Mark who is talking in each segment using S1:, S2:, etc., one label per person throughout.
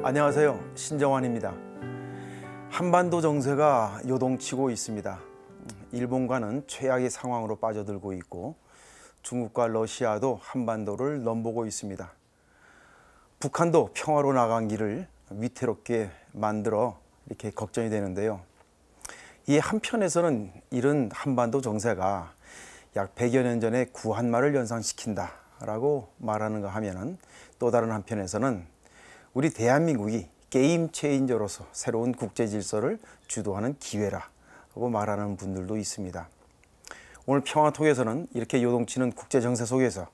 S1: 안녕하세요. 신정환입니다. 한반도 정세가 요동치고 있습니다. 일본과는 최악의 상황으로 빠져들고 있고 중국과 러시아도 한반도를 넘보고 있습니다. 북한도 평화로 나간 길을 위태롭게 만들어 이렇게 걱정이 되는데요. 이 한편에서는 이런 한반도 정세가 약 100여 년 전에 구한말을 연상시킨다라고 말하는가 하면은 또 다른 한편에서는 우리 대한민국이 게임 체인저로서 새로운 국제 질서를 주도하는 기회라고 말하는 분들도 있습니다. 오늘 평화톡에서는 이렇게 요동치는 국제 정세 속에서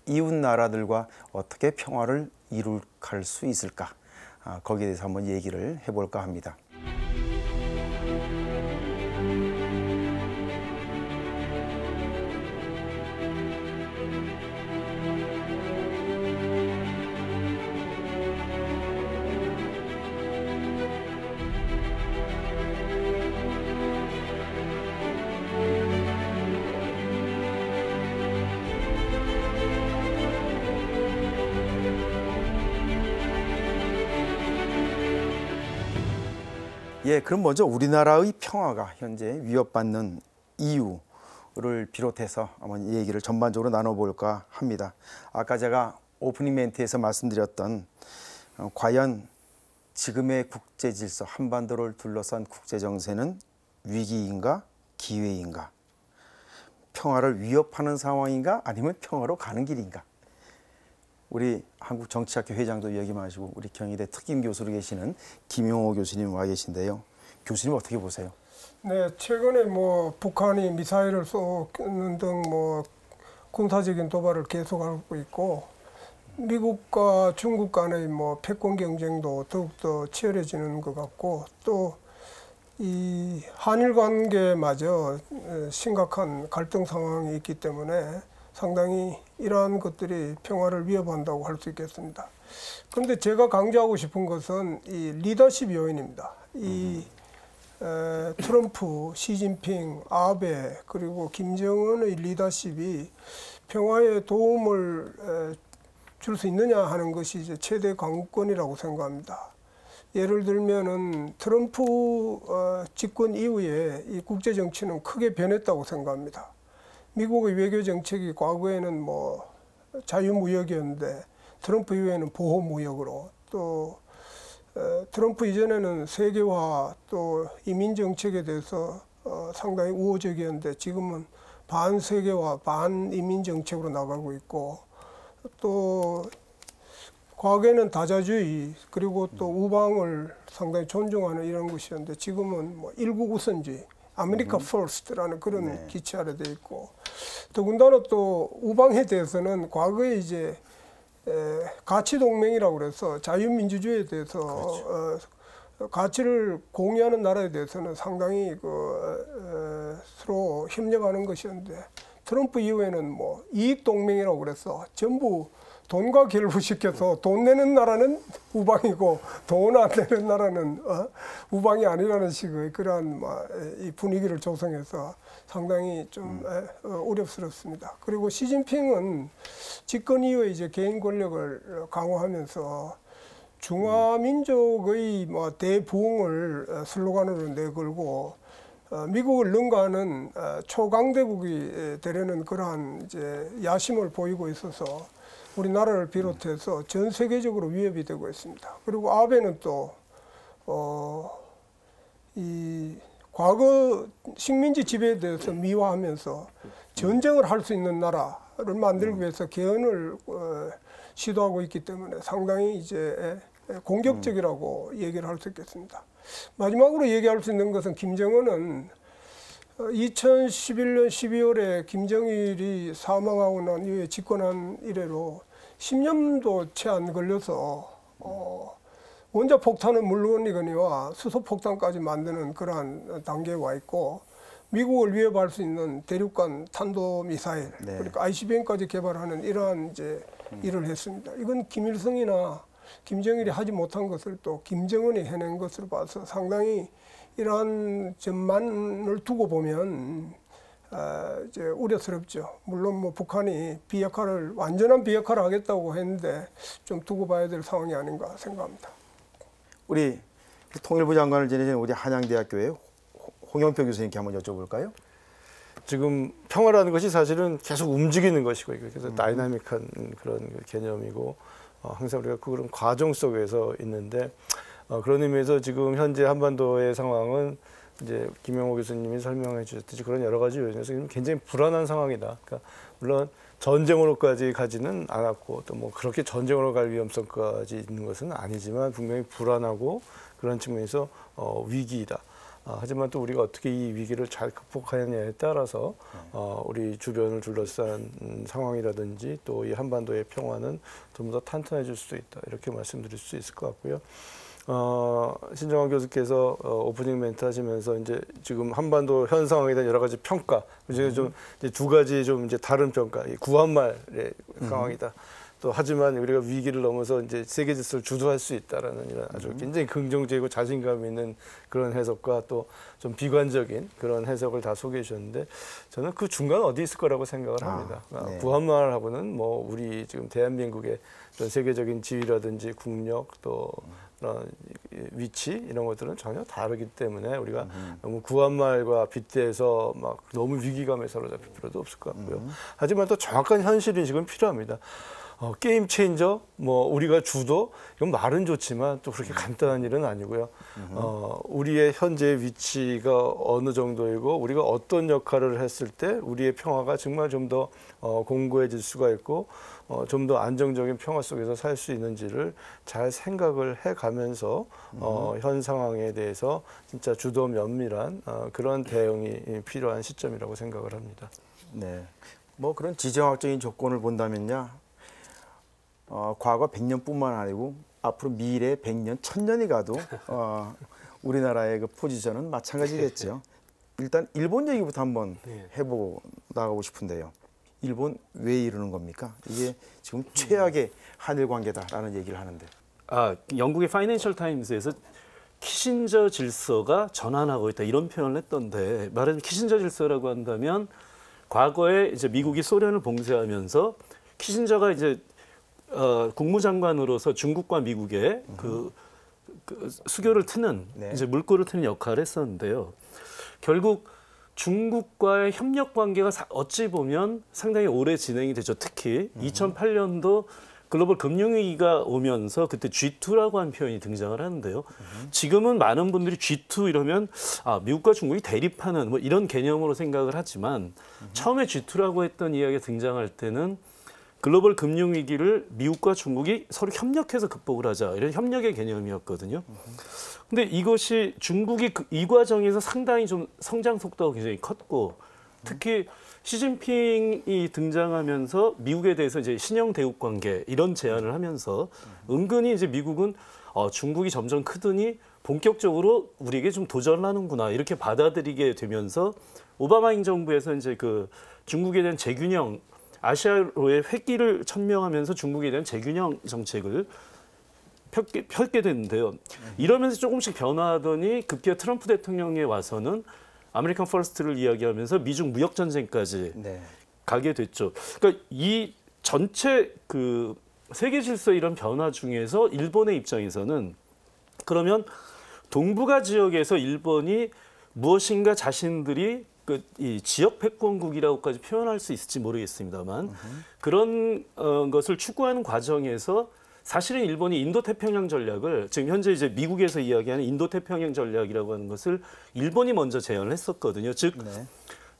S1: 이웃 나라들과 어떻게 평화를 이룩할 수 있을까? 거기에 대해서 한번 얘기를 해볼까 합니다. 그럼 먼저 우리나라의 평화가 현재 위협받는 이유를 비롯해서 한번 이 얘기를 전반적으로 나눠볼까 합니다. 아까 제가 오프닝 멘트에서 말씀드렸던 과연 지금의 국제 질서, 한반도를 둘러싼 국제 정세는 위기인가 기회인가? 평화를 위협하는 상황인가 아니면 평화로 가는 길인가? 우리 한국정치학회 회장도 얘기 마시고 우리 경희대 특임 교수로 계시는 김용호 교수님 와 계신데요. 교수님 어떻게 보세요?
S2: 네, 최근에 북한이 미사일을 쏘는 등 군사적인 도발을 계속하고 있고 미국과 중국 간의 패권 경쟁도 더욱더 치열해지는 것 같고 또 이 한일 관계마저 심각한 갈등 상황이 있기 때문에 상당히 이러한 것들이 평화를 위협한다고 할 수 있겠습니다. 그런데 제가 강조하고 싶은 것은 이 리더십 요인입니다. 이 트럼프, 시진핑, 아베 그리고 김정은의 리더십이 평화에 도움을 줄 수 있느냐 하는 것이 이제 최대 관건이라고 생각합니다. 예를 들면은 트럼프 집권 이후에 이 국제 정치는 크게 변했다고 생각합니다. 미국의 외교 정책이 과거에는 자유무역이었는데 트럼프 이후에는 보호무역으로 또 트럼프 이전에는 세계화 또 이민 정책에 대해서 상당히 우호적이었는데 지금은 반세계화 반이민 정책으로 나가고 있고 또 과거에는 다자주의 그리고 또 우방을 상당히 존중하는 이런 것이었는데 지금은 일국 우선주의 아메리카 퍼스트라는 그런 기치 아래 돼 있고 더군다나 또 우방에 대해서는 과거에 이제 가치 동맹이라고 그래서 자유민주주의에 대해서 그렇죠. 가치를 공유하는 나라에 대해서는 상당히 서로 협력하는 것이었는데 트럼프 이후에는 이익 동맹이라고 그래서 전부 돈과 결부시켜서 돈 내는 나라는 우방이고 돈 안 내는 나라는 우방이 아니라는 식의 그러한 이 분위기를 조성해서 상당히 좀 어렵습니다. 그리고 시진핑은 집권 이후에 이제 개인 권력을 강화하면서 중화민족의 대부흥을 슬로건으로 내걸고 미국을 능가하는 초강대국이 되려는 그러한 이제 야심을 보이고 있어서 우리나라를 비롯해서 전 세계적으로 위협이 되고 있습니다. 그리고 아베는 또 이 과거 식민지 지배에 대해서 미화하면서 전쟁을 할 수 있는 나라를 만들기 위해서 개헌을 시도하고 있기 때문에 상당히 이제 공격적이라고 얘기를 할 수 있겠습니다. 마지막으로 얘기할 수 있는 것은 김정은은 2011년 12월에 김정일이 사망하고 난 이후에 집권한 이래로 10년도 채 안 걸려서 원자폭탄은 물론이거니와 수소폭탄까지 만드는 그러한 단계에 와 있고 미국을 위협할 수 있는 대륙간 탄도미사일 그러니까 ICBM까지 개발하는 이러한 이제 일을 했습니다. 이건 김일성이나 김정일이 하지 못한 것을 또 김정은이 해낸 것으로 봐서 상당히 이러한 점만을 두고 보면 이제 우려스럽죠. 물론 북한이 완전한 비핵화를 하겠다고 했는데 좀 두고 봐야 될 상황이 아닌가 생각합니다.
S1: 우리 통일부 장관을 지내신 우리 한양대학교의 홍영표 교수님께 한번 여쭤볼까요?
S3: 지금 평화라는 것이 사실은 계속 움직이는 것이고 그래서 다이나믹한 그런 개념이고 항상 우리가 그런 과정 속에서 있는데 그런 의미에서 지금 현재 한반도의 상황은 이제 김영호 교수님이 설명해 주셨듯이 그런 여러 가지 요인에서 굉장히 불안한 상황이다. 그러니까 물론 전쟁으로까지 가지는 않았고 또 뭐 그렇게 전쟁으로 갈 위험성까지 있는 것은 아니지만 분명히 불안하고 그런 측면에서 위기이다. 하지만 또 우리가 어떻게 이 위기를 잘 극복하느냐에 따라서 우리 주변을 둘러싼 상황이라든지 또 이 한반도의 평화는 좀 더 탄탄해질 수도 있다. 이렇게 말씀드릴 수 있을 것 같고요. 신정환 교수께서 오프닝 멘트 하시면서 이제 지금 한반도 현 상황에 대한 여러 가지 평가, 그중에 좀 이제 두 가지 좀 이제 다른 평가, 이 구한말의 상황이다. 또 하지만 우리가 위기를 넘어서 이제 세계 질서를 주도할 수 있다라는 이런 아주 굉장히 긍정적이고 자신감 있는 그런 해석과 또 좀 비관적인 그런 해석을 다 소개해 주셨는데 저는 그 중간 어디 있을 거라고 생각을 합니다.
S1: 네.
S3: 구한말하고는 뭐 우리 지금 대한민국의 전 세계적인 지위라든지 국력 또 그런 위치 이런 것들은 전혀 다르기 때문에 우리가 너무 구한말과 빗대서 막 너무 위기감에 사로잡힐 필요도 없을 것 같고요. 하지만 또 정확한 현실 인식은 필요합니다. 게임 체인저, 뭐 우리가 주도 이건 말은 좋지만 또 그렇게 간단한 일은 아니고요. 우리의 현재 위치가 어느 정도이고 우리가 어떤 역할을 했을 때 우리의 평화가 정말 좀 더 공고해질 수가 있고 좀 더 안정적인 평화 속에서 살 수 있는지를 잘 생각을 해가면서 현 상황에 대해서 진짜 주도 면밀한 그런 대응이 필요한 시점이라고 생각을 합니다.
S1: 네, 뭐 그런 지정학적인 조건을 본다면요. 과거 100년뿐만 아니고 앞으로 미래 100년, 1000년이 가도 우리나라의 그 포지션은 마찬가지겠죠. 일단 일본 얘기부터 한번 해보고 나가고 싶은데요. 일본 왜 이러는 겁니까? 이게 지금 최악의 한일 관계다라는 얘기를 하는데.
S4: 영국의 파이낸셜 타임스에서 키신저 질서가 전환하고 있다 이런 표현을 했던데 말하자면 키신저 질서라고 한다면 과거에 이제 미국이 소련을 봉쇄하면서 키신저가 이제 국무장관으로서 중국과 미국의 그 수교를 트는 이제 물꼬를 트는 역할을 했었는데요. 결국 중국과의 협력 관계가 어찌 보면 상당히 오래 진행이 되죠. 특히 2008년도 글로벌 금융위기가 오면서 그때 G2라고 하는 표현이 등장을 하는데요. 지금은 많은 분들이 G2 이러면 미국과 중국이 대립하는 뭐 이런 개념으로 생각을 하지만 처음에 G2라고 했던 이야기가 등장할 때는 글로벌 금융위기를 미국과 중국이 서로 협력해서 극복을 하자 이런 협력의 개념이었거든요. 근데 이것이 중국이 이 과정에서 상당히 좀 성장 속도가 굉장히 컸고 특히 시진핑이 등장하면서 미국에 대해서 이제 신형 대국 관계 이런 제안을 하면서 은근히 이제 미국은 중국이 점점 크더니 본격적으로 우리에게 좀 도전을 하는구나 이렇게 받아들이게 되면서 오바마 행정부에서 이제 그 중국에 대한 재균형 아시아로의 회귀를 천명하면서 중국에 대한 재균형 정책을 펼게 됐는데요. 이러면서 조금씩 변화하더니 급기야 트럼프 대통령에 와서는 아메리칸 퍼스트를 이야기하면서 미중 무역 전쟁까지 가게 됐죠. 그러니까 이 전체 그 세계 질서 이런 변화 중에서 일본의 입장에서는 그러면 동북아 지역에서 일본이 무엇인가 자신들이 이 지역 패권국이라고까지 표현할 수 있을지 모르겠습니다만 그런 것을 추구하는 과정에서 사실은 일본이 인도태평양 전략을 지금 현재 이제 미국에서 이야기하는 인도태평양 전략이라고 하는 것을 일본이 먼저 제안을 했었거든요. 즉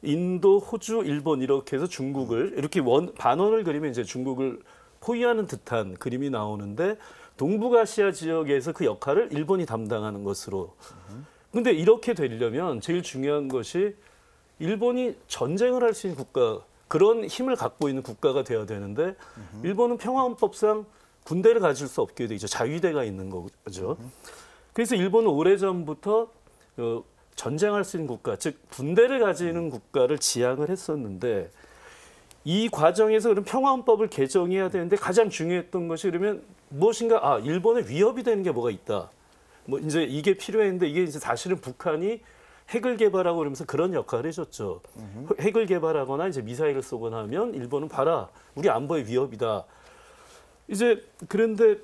S4: 인도, 호주, 일본 이렇게 해서 중국을 이렇게 반원을 그리면 이제 중국을 포위하는 듯한 그림이 나오는데 동북아시아 지역에서 그 역할을 일본이 담당하는 것으로. 근데 이렇게 되려면 제일 중요한 것이 일본이 전쟁을 할 수 있는 국가, 그런 힘을 갖고 있는 국가가 돼야 되는데 일본은 평화헌법상 군대를 가질 수 없게 되죠. 자위대가 있는 거죠. 그래서 일본은 오래전부터 전쟁할 수 있는 국가, 즉 군대를 가지는 국가를 지향을 했었는데 이 과정에서 그럼 평화헌법을 개정해야 되는데 가장 중요했던 것이 그러면 무엇인가 일본에 위협이 되는 게 뭐가 있다. 뭐 이제 이게 필요했는데 이게 이제 사실은 북한이 핵을 개발하고 그러면서 그런 역할을 해줬죠. 핵을 개발하거나 이제 미사일을 쏘거나 하면 일본은 봐라 우리 안보의 위협이다. 이제 그런데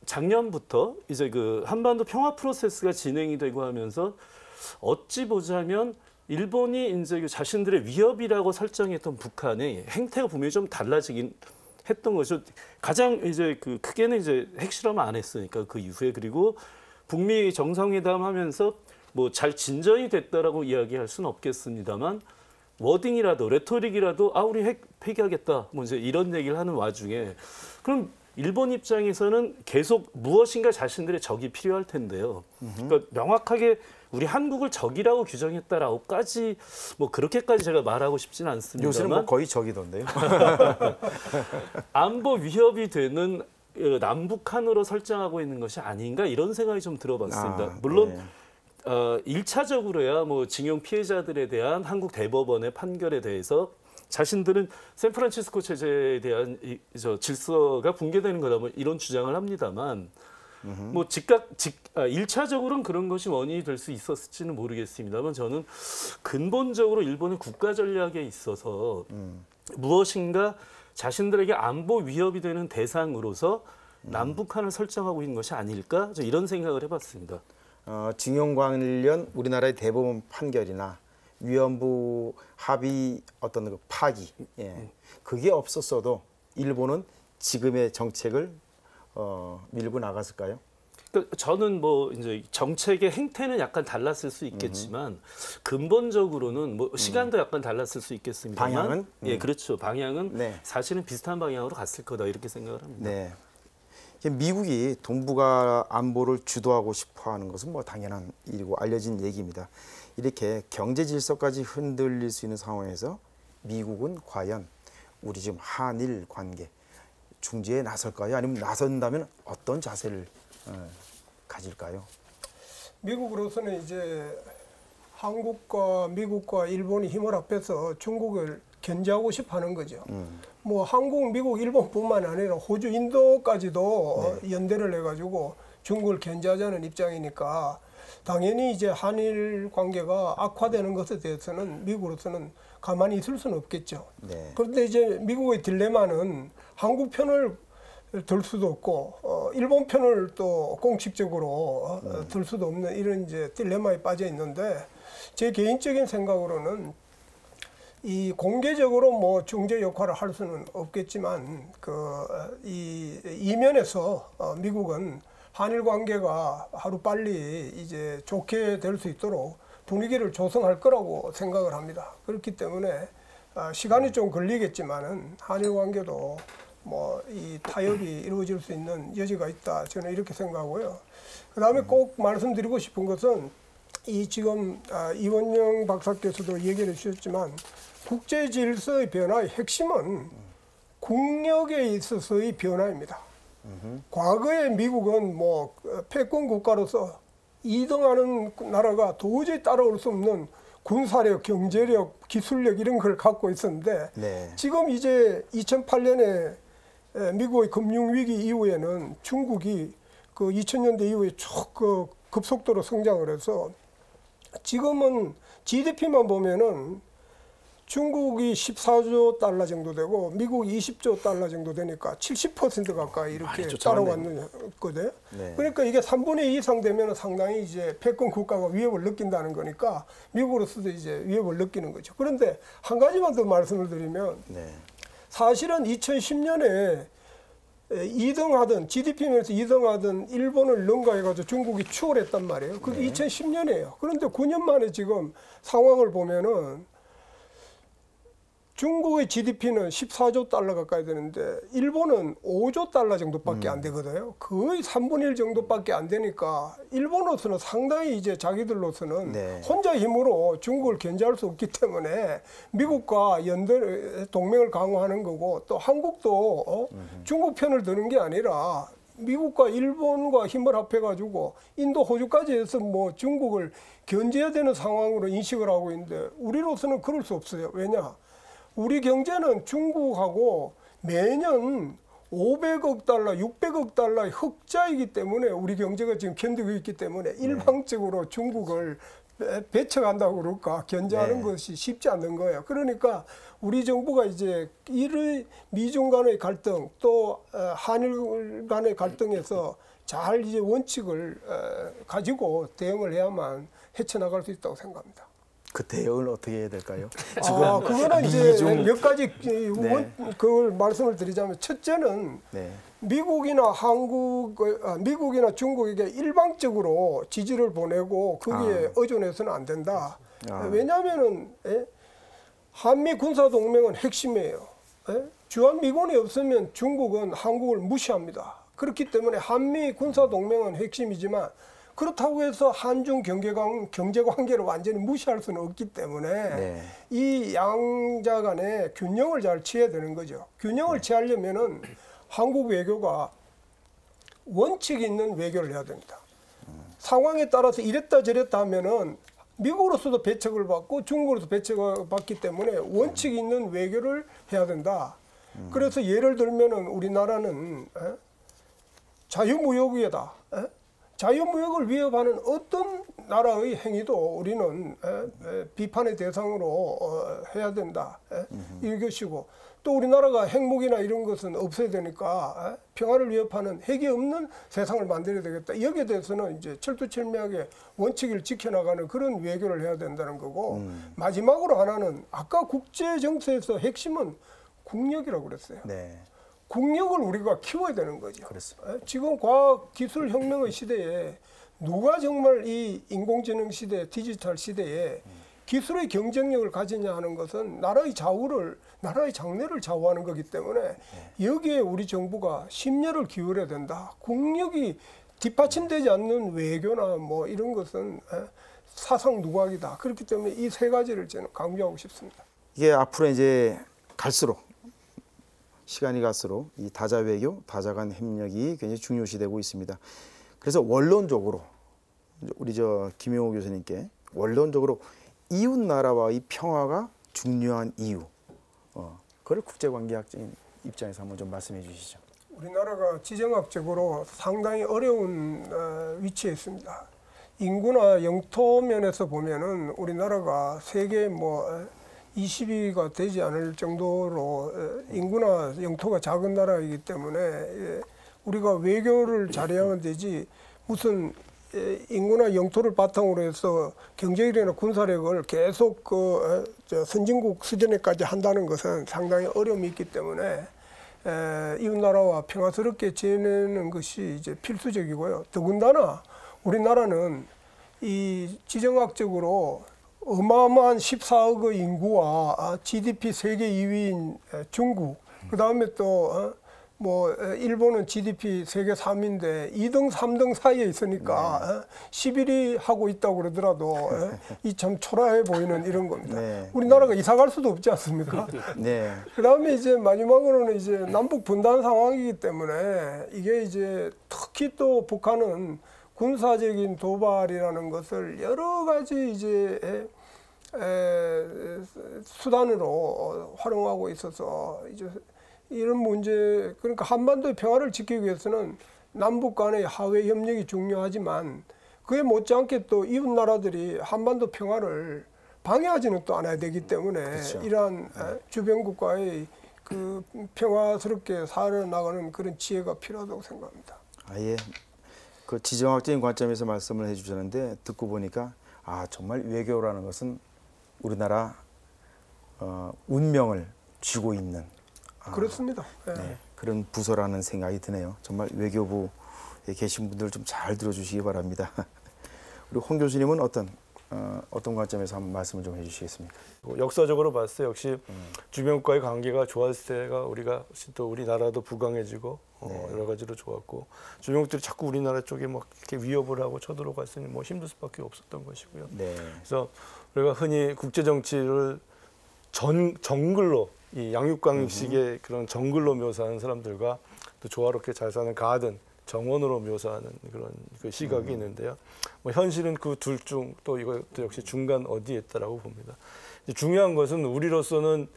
S4: 작년부터 이제 그 한반도 평화 프로세스가 진행이 되고 하면서 어찌 보자면 일본이 이제 그 자신들의 위협이라고 설정했던 북한의 행태가 분명히 좀 달라지긴 했던 것이죠. 가장 이제 그 크게는 이제 핵실험을 안 했으니까 그 이후에. 그리고 북미 정상회담 하면서 뭐 잘 진전이 됐다라고 이야기할 수는 없겠습니다만 워딩이라도 레토릭이라도 우리 핵 폐기하겠다 뭐 이제 이런 얘기를 하는 와중에 그럼 일본 입장에서는 계속 무엇인가 자신들의 적이 필요할 텐데요. 그러니까 명확하게 우리 한국을 적이라고 규정했다라고까지 뭐 그렇게까지 제가 말하고 싶지는 않습니다만
S1: 요새는 뭐 거의 적이던데요.
S4: 안보 위협이 되는 남북한으로 설정하고 있는 것이 아닌가 이런 생각이 좀 들어봤습니다. 물론
S1: 네.
S4: 1차적으로야 뭐 징용 피해자들에 대한 한국 대법원의 판결에 대해서 자신들은 샌프란시스코 체제에 대한 질서가 붕괴되는 거다 뭐 이런 주장을 합니다만 뭐 1차적으로는 그런 것이 원인이 될 수 있었을지는 모르겠습니다만 저는 근본적으로 일본의 국가 전략에 있어서 무엇인가 자신들에게 안보 위협이 되는 대상으로서 남북한을 설정하고 있는 것이 아닐까 이런 생각을 해봤습니다.
S1: 징용 관련 우리나라의 대법원 판결이나 위안부 합의 어떤 그 파기, 그게 없었어도 일본은 지금의 정책을 밀고 나갔을까요?
S4: 그러니까 저는 뭐 이제 정책의 행태는 약간 달랐을 수 있겠지만 근본적으로는 뭐 시간도 약간 달랐을 수 있겠습니다만
S1: 방향은?
S4: 예, 그렇죠. 방향은
S1: 네.
S4: 사실은 비슷한 방향으로 갔을 거다 이렇게 생각을 합니다.
S1: 네. 미국이 동북아 안보를 주도하고 싶어하는 것은 뭐 당연한 일이고 알려진 얘기입니다. 이렇게 경제 질서까지 흔들릴 수 있는 상황에서 미국은 과연 우리 지금 한일 관계 중재에 나설까요? 아니면 나선다면 어떤 자세를 가질까요?
S2: 미국으로서는 이제 한국과 미국과 일본이 힘을 합해서 중국을 견제하고 싶어하는 거죠. 뭐 한국, 미국, 일본뿐만 아니라 호주, 인도까지도 연대를 해가지고 중국을 견제하자는 입장이니까 당연히 이제 한일 관계가 악화되는 것에 대해서는 미국으로서는 가만히 있을 수는 없겠죠.
S1: 네.
S2: 그런데 이제 미국의 딜레마는 한국 편을 들 수도 없고 일본 편을 또 공식적으로 들 수도 없는 이런 이제 딜레마에 빠져 있는데 제 개인적인 생각으로는 이 공개적으로 뭐 중재 역할을 할 수는 없겠지만 이 이면에서 미국은 한일 관계가 하루 빨리 이제 좋게 될 수 있도록 분위기를 조성할 거라고 생각을 합니다. 그렇기 때문에 시간이 좀 걸리겠지만은 한일 관계도 뭐 이 타협이 이루어질 수 있는 여지가 있다. 저는 이렇게 생각하고요. 그다음에 꼭 말씀드리고 싶은 것은 이 지금 이원영 박사께서도 얘기를 해주셨지만 국제 질서의 변화의 핵심은 국력에 있어서의 변화입니다. 과거에 미국은 뭐 패권 국가로서 2등하는 나라가 도저히 따라올 수 없는 군사력, 경제력, 기술력 이런 걸 갖고 있었는데
S1: 네.
S2: 지금 이제 2008년에 미국의 금융위기 이후에는 중국이 그 2000년대 이후에 쭉 그 급속도로 성장을 해서 지금은 GDP만 보면은 중국이 14조 달러 정도 되고 미국이 20조 달러 정도 되니까 70% 가까이 이렇게 따라왔는 거거든요.
S1: 네.
S2: 그러니까 이게 3분의 2 이상 되면 상당히 이제 패권 국가가 위협을 느낀다는 거니까 미국으로서도 이제 위협을 느끼는 거죠. 그런데 한 가지만 더 말씀을 드리면
S1: 네.
S2: 사실은 2010년에 2등하던 GDP면에서 2등하던 일본을 능가해가지고 중국이 추월했단 말이에요. 그게 2010년이에요. 그런데 9년 만에 지금 상황을 보면은 중국의 GDP는 14조 달러 가까이 되는데 일본은 5조 달러 정도밖에 안 되거든요. 거의 3분의 1 정도밖에 안 되니까 일본으로서는 상당히 이제 자기들로서는
S1: 네.
S2: 혼자 힘으로 중국을 견제할 수 없기 때문에 미국과 연대 동맹을 강화하는 거고 또 한국도 중국 편을 드는 게 아니라 미국과 일본과 힘을 합해가지고 인도, 호주까지 해서 뭐 중국을 견제해야 되는 상황으로 인식을 하고 있는데 우리로서는 그럴 수 없어요. 왜냐? 우리 경제는 중국하고 매년 500억 달러, 600억 달러의 흑자이기 때문에 우리 경제가 지금 견디고 있기 때문에 일방적으로 중국을 배척한다고 그럴까 견제하는
S1: 네.
S2: 것이 쉽지 않는 거예요. 그러니까 우리 정부가 이제 이를 미중 간의 갈등 또 한일 간의 갈등에서 잘 이제 원칙을 가지고 대응을 해야만 헤쳐나갈 수 있다고 생각합니다.
S1: 그 대응을 어떻게 해야 될까요?
S2: 그거는 이제
S1: 미중-
S2: 몇 가지
S1: 네.
S2: 그걸 말씀을 드리자면 첫째는
S1: 네.
S2: 미국이나 미국이나 중국에게 일방적으로 지지를 보내고 거기에 의존해서는 안 된다. 왜냐하면은 한미 군사 동맹은 핵심이에요. 주한 미군이 없으면 중국은 한국을 무시합니다. 그렇기 때문에 한미 군사 동맹은 핵심이지만 그렇다고 해서 한중 경제 관계를 완전히 무시할 수는 없기 때문에
S1: 네.
S2: 이 양자 간의 균형을 잘 취해야 되는 거죠. 균형을 취하려면은 한국 외교가 원칙 있는 외교를 해야 됩니다. 상황에 따라서 이랬다 저랬다 하면은 미국으로서도 배척을 받고 중국으로서 배척을 받기 때문에 원칙 있는 외교를 해야 된다. 그래서 예를 들면은 우리나라는 자유무역이다. 자유무역을 위협하는 어떤 나라의 행위도 우리는 비판의 대상으로 해야 된다. 이것이고 또 우리나라가 핵무기나 이런 것은 없애야 되니까 평화를 위협하는 핵이 없는 세상을 만들어야 되겠다. 여기에 대해서는 이제 철두철미하게 원칙을 지켜나가는 그런 외교를 해야 된다는 거고 마지막으로 하나는 아까 국제정세에서 핵심은 국력이라고 그랬어요.
S1: 네.
S2: 국력을 우리가 키워야 되는 거죠.
S1: 그렇습니다.
S2: 지금 과학기술혁명의 시대에 누가 정말 이 인공지능 시대, 디지털 시대에 기술의 경쟁력을 가지냐 하는 것은 나라의 장래를 좌우하는 거기 때문에 여기에 우리 정부가 심려를 기울여야 된다. 국력이 뒷받침되지 않는 외교나 뭐 이런 것은 사상 누각이다. 그렇기 때문에 이 세 가지를 저는 강조하고 싶습니다.
S1: 이게 앞으로 이제 갈수록 시간이 갈수록 이 다자 외교, 다자 간 협력이 굉장히 중요시되고 있습니다. 그래서 원론적으로 우리 김용호 교수님께 원론적으로 이웃 나라와의 평화가 중요한 이유, 그걸 국제관계학적인 입장에서 한번 좀 말씀해 주시죠.
S2: 우리나라가 지정학적으로 상당히 어려운 위치에 있습니다. 인구나 영토 면에서 보면은 우리나라가 세계 20위가 되지 않을 정도로 인구나 영토가 작은 나라이기 때문에 우리가 외교를 잘해야만 되지 무슨 인구나 영토를 바탕으로 해서 경제력이나 군사력을 계속 선진국 수준에까지 한다는 것은 상당히 어려움이 있기 때문에 이웃나라와 평화스럽게 지내는 것이 이제 필수적이고요. 더군다나 우리나라는 이 지정학적으로 어마어마한 14억의 인구와 GDP 세계 2위인 중국, 그 다음에 또 일본은 GDP 세계 3위인데 2등, 3등 사이에 있으니까 11위 하고 있다고 그러더라도 이 참 초라해 보이는 이런 겁니다.
S1: 네.
S2: 우리나라가 이사 갈 수도 없지 않습니까?
S1: 네.
S2: 그 다음에 이제 마지막으로는 이제 남북 분단 상황이기 때문에 이게 이제 특히 또 북한은 군사적인 도발이라는 것을 여러 가지 이제 수단으로 활용하고 있어서 이제 이런 문제, 그러니까 한반도의 평화를 지키기 위해서는 남북 간의 하외 협력이 중요하지만 그에 못지않게 또 이웃 나라들이 한반도 평화를 방해하지는 또 않아야 되기 때문에
S1: 그렇죠.
S2: 이러한 주변 국가의 그 평화스럽게 살아나가는 그런 지혜가 필요하다고 생각합니다.
S1: 아예 그 지정학적인 관점에서 말씀을 해주셨는데 듣고 보니까 정말 외교라는 것은 우리나라 운명을 쥐고 있는
S2: 그렇습니다.
S1: 네, 그런 부서라는 생각이 드네요. 정말 외교부에 계신 분들 좀 잘 들어주시기 바랍니다. 우리 홍 교수님은 어떤 관점에서 한번 말씀을 좀 해주시겠습니까?
S3: 역사적으로 봤을 때 역시 주변과의 관계가 좋았을 때가 우리가 또 우리나라도 부강해지고 여러 가지로 좋았고 주변국들이 자꾸 우리나라 쪽에 막 이렇게 위협을 하고 쳐들어갈 수 있는 힘들 수밖에 없었던 것이고요.
S1: 네.
S3: 그래서 우리가 흔히 국제 정치를 정글로 이 양육강식의 그런 정글로 묘사하는 사람들과 또 조화롭게 잘 사는 가든 정원으로 묘사하는 그런 그 시각이 있는데요. 현실은 그 둘 중 또 이것도 역시 중간 어디에 있다라고 봅니다. 중요한 것은 우리로서는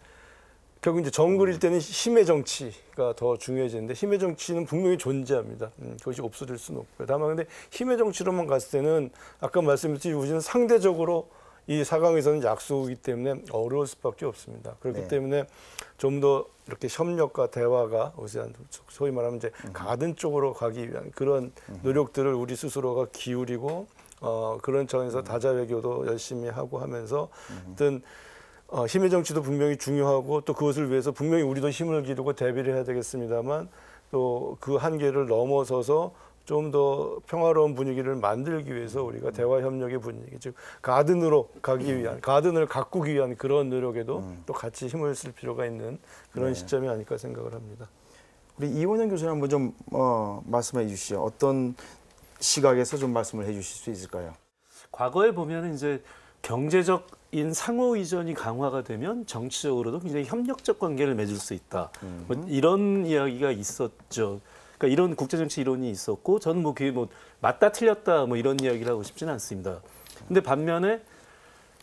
S3: 결국 이제 정글일 때는 힘의 정치가 더 중요해지는데 힘의 정치는 분명히 존재합니다. 그것이 없어질 수는 없고요. 다만 근데 힘의 정치로만 갔을 때는 아까 말씀드린 우리는 상대적으로 이 4강에서는 약소이기 때문에 어려울 수밖에 없습니다. 그렇기 때문에 좀 더 이렇게 협력과 대화가 소위 말하면 이제 가든 쪽으로 가기 위한 그런 노력들을 우리 스스로가 기울이고 그런 차원에서 다자 외교도 열심히 하고 하면서 어떤 힘의 정치도 분명히 중요하고 또 그것을 위해서 분명히 우리도 힘을 기르고 대비를 해야 되겠습니다만 또 그 한계를 넘어서서 좀 더 평화로운 분위기를 만들기 위해서 우리가 대화 협력의 분위기, 즉 가든으로 가기 위한, 가든을 가꾸기 위한 그런 노력에도 또 같이 힘을 쓸 필요가 있는 그런 시점이 아닐까 생각을 합니다.
S1: 우리 이원영 교수님 한번 좀 말씀해 주시죠. 어떤 시각에서 좀 말씀을 해 주실 수 있을까요?
S4: 과거에 보면 이제 경제적인 상호 의존이 강화가 되면 정치적으로도 굉장히 협력적 관계를 맺을 수 있다. 뭐 이런 이야기가 있었죠. 그러니까 이런 국제정치 이론이 있었고 저는 뭐 그게 뭐 맞다 틀렸다 뭐 이런 이야기를 하고 싶지는 않습니다. 근데 반면에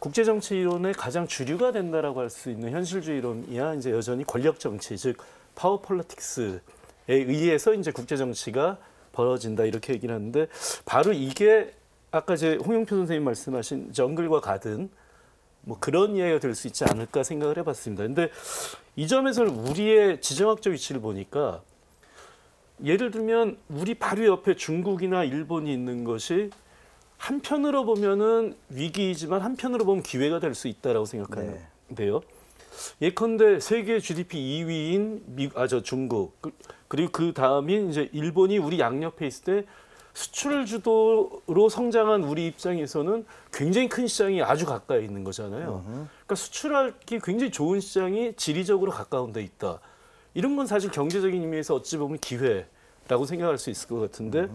S4: 국제정치 이론의 가장 주류가 된다라고 할 수 있는 현실주의 이론이야 이제 여전히 권력 정치, 즉 파워 폴리틱스에 의해서 이제 국제정치가 벌어진다 이렇게 얘기를 하는데 바로 이게 아까 이제 홍영표 선생님 말씀하신 정글과 가든 뭐 그런 이야기가 될 수 있지 않을까 생각을 해봤습니다. 근데 이 점에서는 우리의 지정학적 위치를 보니까 예를 들면 우리 바로 옆에 중국이나 일본이 있는 것이 한편으로 보면은 위기이지만 한편으로 보면 기회가 될 수 있다라고 생각하는데요. 예컨대 세계 GDP 2위인 중국 그리고 그 다음인 이제 일본이 우리 양옆에 있을 때 수출 주도로 성장한 우리 입장에서는 굉장히 큰 시장이 아주 가까이 있는 거잖아요. 그러니까 수출하기 굉장히 좋은 시장이 지리적으로 가까운 데 있다. 이런 건 사실 경제적인 의미에서 어찌 보면 기회라고 생각할 수 있을 것 같은데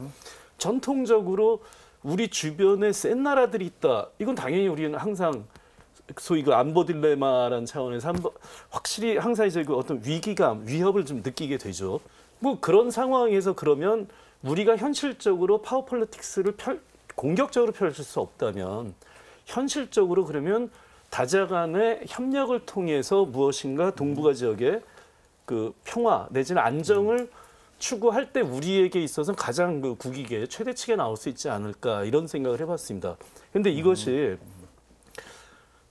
S4: 전통적으로 우리 주변에 센 나라들이 있다. 이건 당연히 우리는 항상 소위 그 안보 딜레마라는 차원에서 확실히 항상 이제 그 어떤 위기감, 위협을 좀 느끼게 되죠. 뭐 그런 상황에서 그러면 우리가 현실적으로 파워 폴리틱스를 공격적으로 펼칠 수 없다면 현실적으로 그러면 다자 간의 협력을 통해서 무엇인가 동북아 지역의 그 평화 내지는 안정을 추구할 때 우리에게 있어서 가장 그 국익의 최대치가 나올 수 있지 않을까 이런 생각을 해봤습니다. 그런데 이것이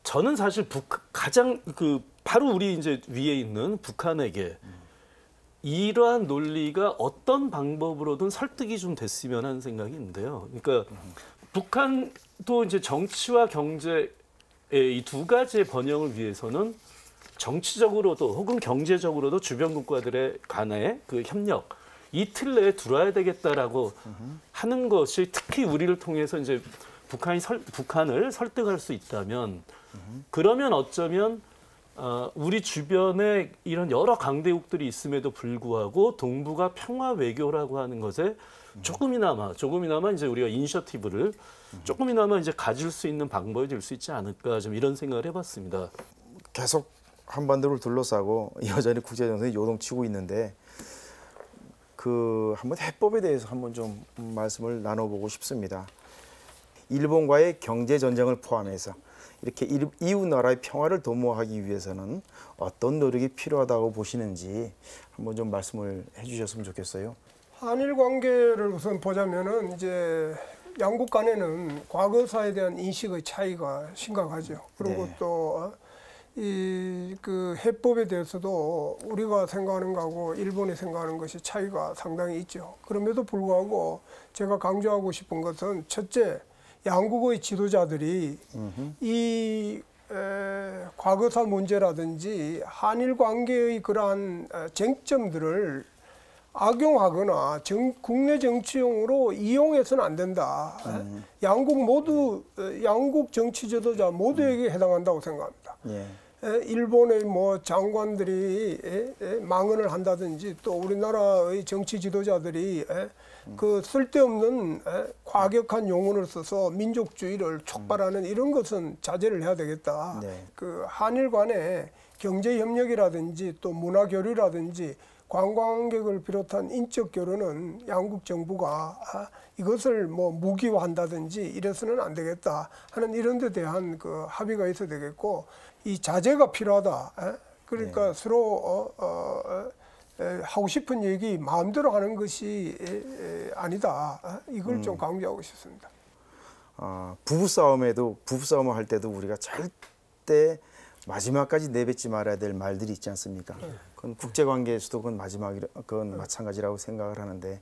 S4: 저는 사실 가장 그 바로 우리 이제 위에 있는 북한에게 이러한 논리가 어떤 방법으로든 설득이 좀 됐으면 하는 생각이 있는데요. 그러니까 북한도 이제 정치와 경제의 이 두 가지의 번영을 위해서는 정치적으로도 혹은 경제적으로도 주변 국가들의 간의 그 협력 이 틀 내에 들어야 되겠다라고 하는 것이 특히 우리를 통해서 이제 북한을 설득할 수 있다면 그러면 어쩌면 우리 주변에 이런 여러 강대국들이 있음에도 불구하고 동북아 평화 외교라고 하는 것에 조금이나마 이제 우리가 이니셔티브를 조금이나마 이제 가질 수 있는 방법이 될 수 있지 않을까 좀 이런 생각을 해봤습니다.
S1: 계속 한반도를 둘러싸고 여전히 국제정세에 요동치고 있는데 그 한번 해법에 대해서 한번 좀 말씀을 나눠보고 싶습니다. 일본과의 경제 전쟁을 포함해서 이렇게 이웃 나라의 평화를 도모하기 위해서는 어떤 노력이 필요하다고 보시는지 한번 좀 말씀을 해주셨으면 좋겠어요.
S2: 한일 관계를 우선 보자면은 이제 양국 간에는 과거사에 대한 인식의 차이가 심각하죠. 그리고 또 이 그 해법에 대해서도 우리가 생각하는 거하고 일본이 생각하는 것이 차이가 상당히 있죠. 그럼에도 불구하고 제가 강조하고 싶은 것은 첫째, 양국의 지도자들이 이 과거사 문제라든지 한일 관계의 그러한 쟁점들을 악용하거나 국내 정치용으로 이용해서는 안 된다. 양국 정치 지도자 모두에게 해당한다고 생각합니다. 일본의 뭐 장관들이 망언을 한다든지 또 우리나라의 정치 지도자들이 그 쓸데없는 과격한 용언을 써서 민족주의를 촉발하는 이런 것은 자제를 해야 되겠다. 그 한일 간의 경제 협력이라든지 또 문화 교류라든지 관광객을 비롯한 인적 교류는 양국 정부가 이것을 뭐 무기화한다든지 이래서는 안 되겠다 하는 이런 데 대한 그 합의가 있어야 되겠고 이 자제가 필요하다. 그러니까 서로 하고 싶은 얘기 마음대로 하는 것이 아니다. 이걸 좀 강조하고 싶습니다.
S1: 부부싸움을 할 때도 우리가 절대 마지막까지 내뱉지 말아야 될 말들이 있지 않습니까? 그건 국제관계에서도 그건 마찬가지라고 생각을 하는데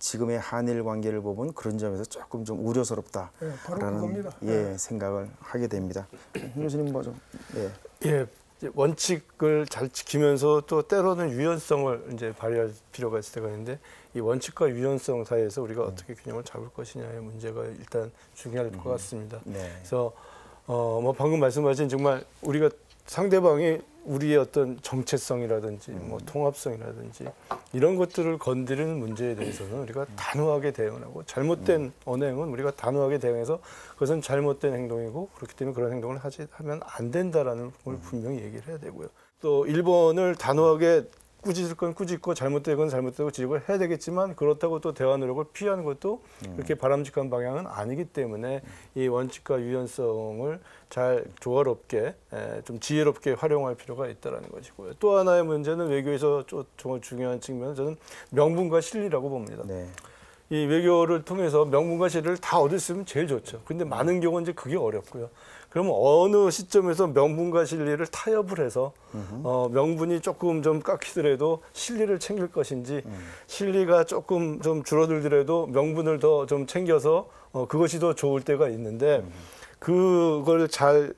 S1: 지금의 한일 관계를 보면 그런 점에서 조금 좀 우려스럽다라는 생각을 하게 됩니다. 교수님 뭐죠?
S3: 원칙을 잘 지키면서 또 때로는 유연성을 이제 발휘할 필요가 있을 때가 있는데 이 원칙과 유연성 사이에서 우리가 어떻게 균형을 잡을 것이냐의 문제가 일단 중요할 것 같습니다. 그래서 뭐 방금 말씀하신 정말 우리가 상대방이 우리의 어떤 정체성이라든지 뭐 통합성이라든지 이런 것들을 건드리는 문제에 대해서는 우리가 단호하게 대응하고 잘못된 언행은 우리가 단호하게 대응해서 그것은 잘못된 행동이고 그렇기 때문에 그런 행동을 하면 안 된다라는 걸 분명히 얘기를 해야 되고요. 또 일본을 단호하게 꾸짖을 건 꾸짖고 잘못된 건 잘못되고 지적을 해야 되겠지만 그렇다고 또 대화 노력을 피하는 것도 그렇게 바람직한 방향은 아니기 때문에 이 원칙과 유연성을 잘 조화롭게 좀 지혜롭게 활용할 필요가 있다는 것이고요. 또 하나의 문제는 외교에서 정말 중요한 측면은 저는 명분과 실리라고 봅니다. 이 외교를 통해서 명분과 실리를 다 얻을 수 있으면 제일 좋죠. 근데 많은 경우는 이제 그게 어렵고요. 그러면 어느 시점에서 명분과 실리를 타협을 해서 명분이 조금 좀 깎이더라도 실리를 챙길 것인지 실리가 조금 좀 줄어들더라도 명분을 더 좀 챙겨서 그것이 더 좋을 때가 있는데 그걸 잘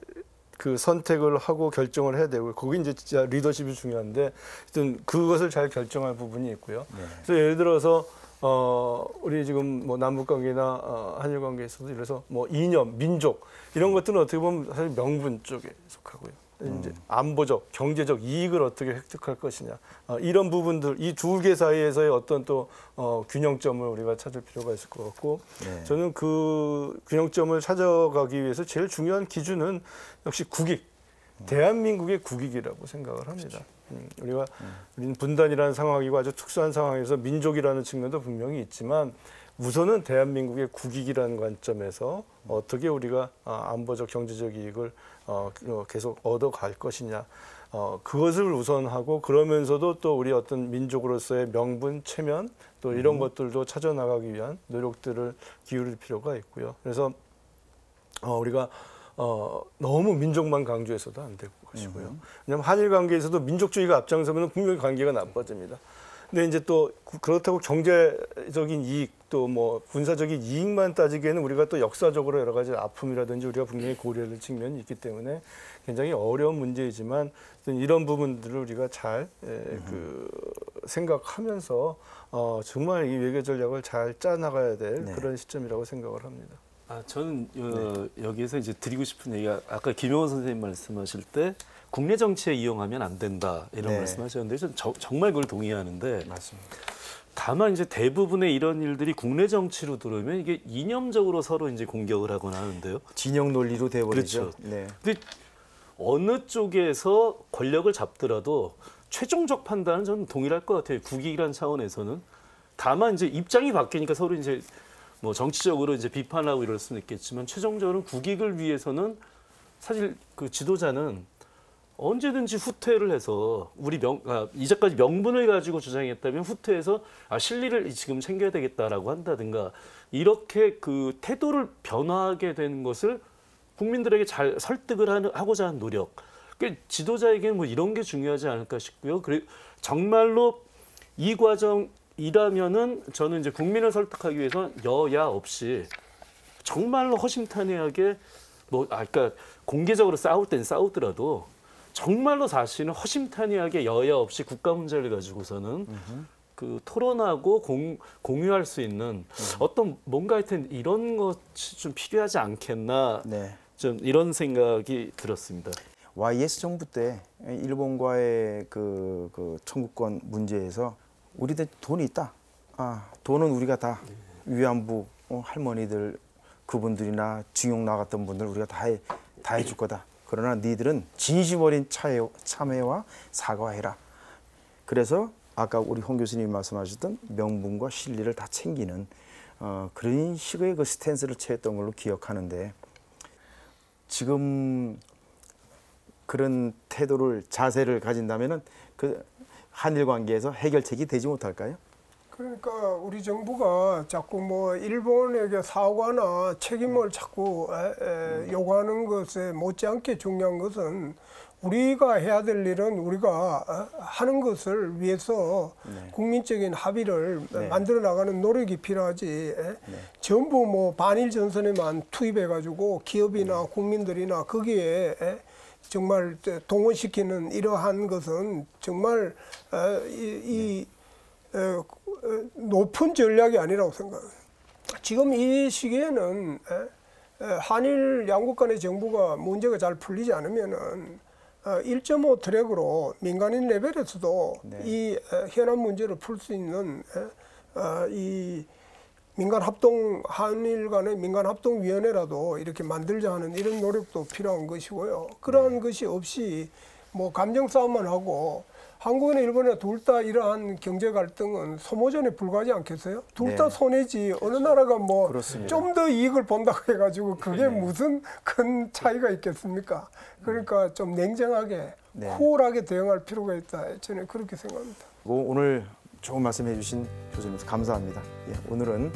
S3: 그 선택을 하고 결정을 해야 되고 거기 이제 진짜 리더십이 중요한데 하여튼 그것을 잘 결정할 부분이 있고요. 그래서 예를 들어서 우리 지금 뭐 남북 관계나 한일 관계에 있어서 이래서 뭐 이념, 민족 이런 것들은 어떻게 보면 사실 명분 쪽에 속하고요. 이제 안보적, 경제적 이익을 어떻게 획득할 것이냐 이런 부분들 이 두 개 사이에서의 어떤 또 균형점을 우리가 찾을 필요가 있을 것 같고 저는 그 균형점을 찾아가기 위해서 제일 중요한 기준은 역시 국익, 대한민국의 국익이라고 생각을 합니다. 우리는 분단이라는 상황이고 아주 특수한 상황에서 민족이라는 측면도 분명히 있지만 우선은 대한민국의 국익이라는 관점에서 어떻게 우리가 안보적 경제적 이익을 계속 얻어갈 것이냐 그것을 우선하고 그러면서도 또 우리 어떤 민족으로서의 명분, 체면 또 이런 것들도 찾아나가기 위한 노력들을 기울일 필요가 있고요. 그래서 우리가 너무 민족만 강조해서도 안 될 것이고요. 왜냐하면 한일 관계에서도 민족주의가 앞장서면 분명히 관계가 나빠집니다. 근데 이제 또 그렇다고 경제적인 이익 또 뭐 군사적인 이익만 따지기에는 우리가 또 역사적으로 여러 가지 아픔이라든지 우리가 분명히 고려할 측면이 있기 때문에 굉장히 어려운 문제이지만 이런 부분들을 우리가 잘 생각하면서 정말 이 외교 전략을 잘 짜나가야 될 그런 시점이라고 생각을 합니다.
S4: 저는 여기에서 이제 드리고 싶은 얘기가 아까 김용원 선생님 말씀하실 때 국내 정치에 이용하면 안 된다 이런 말씀하셨는데 저는 정말 그걸 동의하는데
S1: 맞습니다.
S4: 다만 이제 대부분의 이런 일들이 국내 정치로 들어오면 이게 이념적으로 서로 이제 공격을 하거나 하는데요.
S1: 진영 논리로 돼버리죠.
S4: 그렇죠. 근데 어느 쪽에서 권력을 잡더라도 최종적 판단은 저는 동일할 것 같아요. 국익이라는 차원에서는. 다만 이제 입장이 바뀌니까 서로 이제 뭐 정치적으로 이제 비판하고 이럴 수는 있겠지만 최종적으로 국익을 위해서는 사실 그 지도자는 언제든지 후퇴를 해서 우리 이제까지 명분을 가지고 주장했다면 후퇴해서 실리를 지금 챙겨야 되겠다라고 한다든가 이렇게 그 태도를 변화하게 되는 것을 국민들에게 잘 설득을 하고자 하는 노력. 그러니까 지도자에게는 뭐 이런 게 중요하지 않을까 싶고요. 그리고 정말로 이 과정이라면은 저는 이제 국민을 설득하기 위해서 여야 없이 정말로 허심탄회하게 그러니까 공개적으로 싸울 땐 싸우더라도 정말로 사실은 허심탄회하게 여야 없이 국가 문제를 가지고서는 그 토론하고 공유할 수 있는 어떤 뭔가 하여튼 이런 것이 좀 필요하지 않겠나 좀 이런 생각이 들었습니다.
S1: YS 정부 때 일본과의 그 청구권 문제에서 우리들 돈이 있다. 돈은 우리가 다 위안부 할머니들 그분들이나 징용 나갔던 분들 우리가 다 해줄 거다. 그러나 니들은 진심 어린 참회와 사과해라. 그래서 아까 우리 홍 교수님이 말씀하셨던 명분과 실리를 다 챙기는 그런 식의 그 스탠스를 취했던 걸로 기억하는데 지금 그런 태도를 자세를 가진다면은 그 한일 관계에서 해결책이 되지 못할까요?
S2: 그러니까 우리 정부가 자꾸 뭐 일본에게 사과나 책임을 자꾸 요구하는 것에 못지않게 중요한 것은 우리가 해야 될 일은 우리가 하는 것을 위해서 국민적인 합의를 만들어 나가는 노력이 필요하지. 전부 뭐 반일 전선에만 투입해 가지고 기업이나 국민들이나 거기에 정말 동원시키는 이러한 것은 정말 높은 전략이 아니라고 생각해요. 지금 이 시기에는 한일 양국 간의 정부가 문제가 잘 풀리지 않으면은 1.5 트랙으로 민간인 레벨에서도 이 현안 문제를 풀 수 있는 이 민간 합동 한일 간의 민간 합동 위원회라도 이렇게 만들자 하는 이런 노력도 필요한 것이고요. 그러한 것이 없이 뭐 감정 싸움만 하고 한국이나 일본이나 둘 다 이러한 경제 갈등은 소모전에 불과하지 않겠어요? 둘 다 손해지 어느 나라가 뭐 좀 더 이익을 본다고 해가지고 그게 무슨 큰 차이가 있겠습니까? 그러니까 좀 냉정하게 쿨하게 대응할 필요가 있다. 저는 그렇게 생각합니다.
S1: 오늘 좋은 말씀해 주신 교수님 감사합니다. 예, 오늘은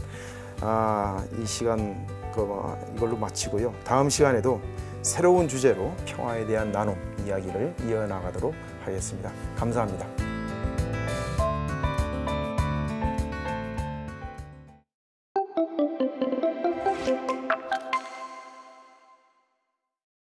S1: 이 시간 이걸로 마치고요. 다음 시간에도 새로운 주제로 평화에 대한 나눔 이야기를 이어나가도록 하겠습니다. 감사합니다.